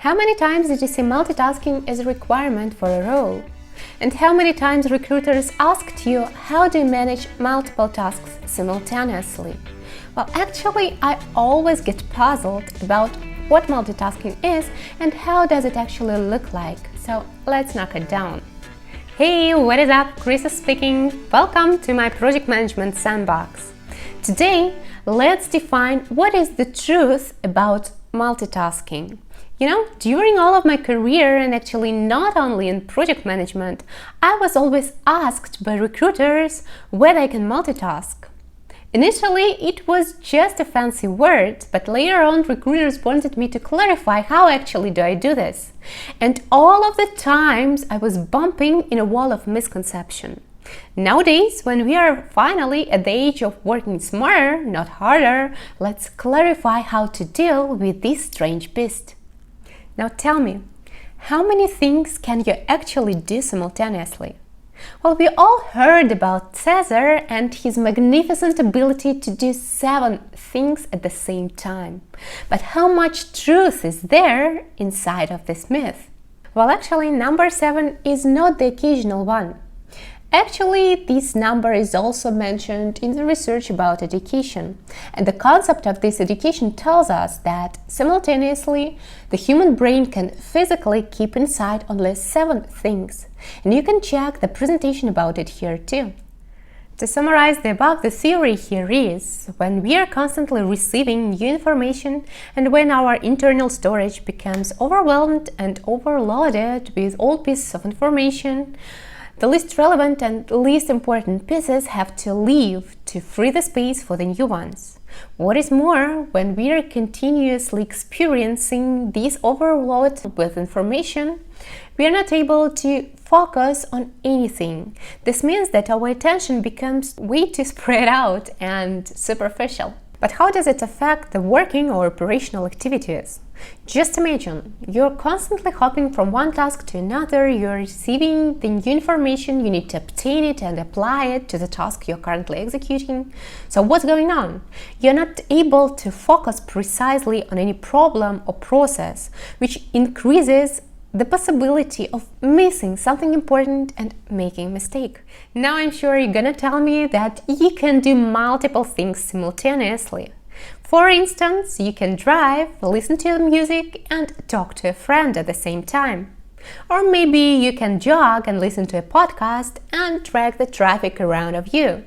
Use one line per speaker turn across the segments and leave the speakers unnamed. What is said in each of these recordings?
How many times did you see multitasking as a requirement for a role? And how many times recruiters asked you, how do you manage multiple tasks simultaneously? Well, actually, I always get puzzled about what multitasking is and how does it actually look like. So let's knock it down. Hey, what is up? Krista speaking. Welcome to my project management sandbox. Today, let's define what is the truth about multitasking. During all of my career, and actually not only in project management, I was always asked by recruiters whether I can multitask. Initially, it was just a fancy word, but later on recruiters wanted me to clarify how actually do I do this. And all of the times I was bumping in a wall of misconception. Nowadays, when we are finally at the age of working smarter, not harder, let's clarify how to deal with this strange beast. Now tell me, how many things can you actually do simultaneously? Well, we all heard about Caesar and his magnificent ability to do 7 things at the same time. But how much truth is there inside of this myth? Well, actually, number 7 is not the occasional one. Actually, this number is also mentioned in the research about education. And the concept of this education tells us that simultaneously, the human brain can physically keep inside only 7 things. And you can check the presentation about it here too. To summarize the above, the theory here is when we are constantly receiving new information and when our internal storage becomes overwhelmed and overloaded with old pieces of information, the least relevant and least important pieces have to leave to free the space for the new ones. What is more, when we are continuously experiencing this overload with information, we are not able to focus on anything. This means that our attention becomes way too spread out and superficial. But how does it affect the working or operational activities? Just imagine, you're constantly hopping from one task to another, you're receiving the new information, you need to obtain it and apply it to the task you're currently executing. So what's going on? You're not able to focus precisely on any problem or process, which increases the possibility of missing something important and making a mistake. Now I'm sure you're gonna tell me that you can do multiple things simultaneously. For instance, you can drive, listen to music, and talk to a friend at the same time. Or maybe you can jog and listen to a podcast and track the traffic around of you.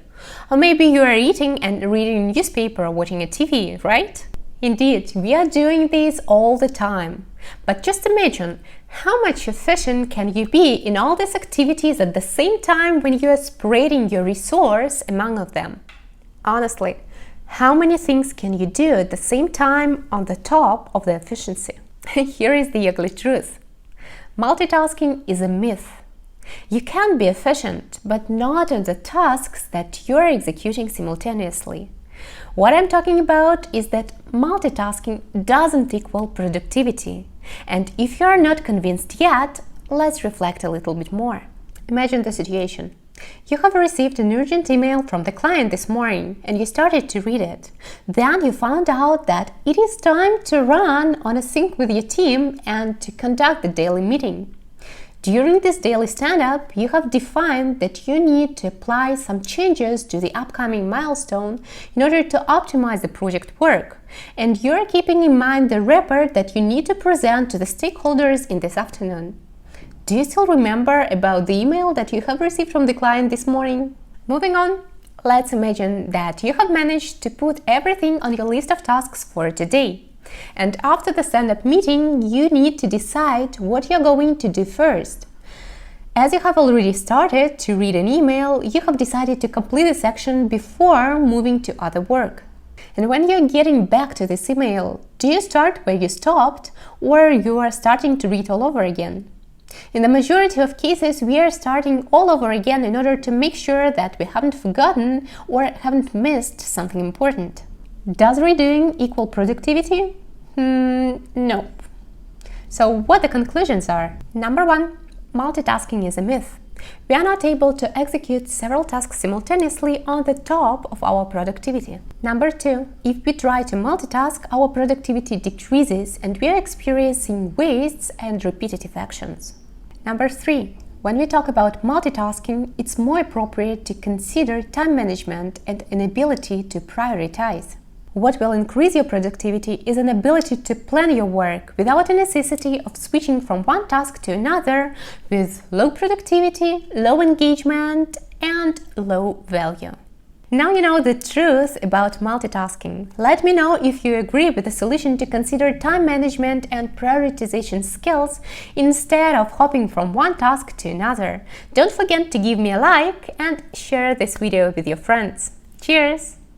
Or maybe you are eating and reading a newspaper or watching a TV, right? Indeed, we are doing this all the time. But just imagine, how much efficient can you be in all these activities at the same time when you are spreading your resource among of them? Honestly, how many things can you do at the same time on the top of the efficiency? Here is the ugly truth. Multitasking is a myth. You can be efficient, but not on the tasks that you're executing simultaneously. What I'm talking about is that multitasking doesn't equal productivity. And if you are not convinced yet, let's reflect a little bit more. Imagine the situation. You have received an urgent email from the client this morning and you started to read it. Then you found out that it is time to run on a sync with your team and to conduct the daily meeting. During this daily stand-up, you have defined that you need to apply some changes to the upcoming milestone in order to optimize the project work. And you're keeping in mind the report that you need to present to the stakeholders in this afternoon. Do you still remember about the email that you have received from the client this morning? Moving on, let's imagine that you have managed to put everything on your list of tasks for today. And after the stand-up meeting, you need to decide what you're going to do first. As you have already started to read an email, you have decided to complete the section before moving to other work. And when you're getting back to this email, do you start where you stopped or you are starting to read all over again? In the majority of cases, we are starting all over again in order to make sure that we haven't forgotten or haven't missed something important. Does redoing equal productivity? No. So what the conclusions are? Number 1, multitasking is a myth. We are not able to execute several tasks simultaneously on the top of our productivity. Number 2, if we try to multitask, our productivity decreases and we are experiencing wastes and repetitive actions. Number 3, when we talk about multitasking, it's more appropriate to consider time management and an ability to prioritize. What will increase your productivity is an ability to plan your work without a necessity of switching from one task to another with low productivity, low engagement, and low value. Now you know the truth about multitasking. Let me know if you agree with the solution to consider time management and prioritization skills instead of hopping from one task to another. Don't forget to give me a like and share this video with your friends. Cheers!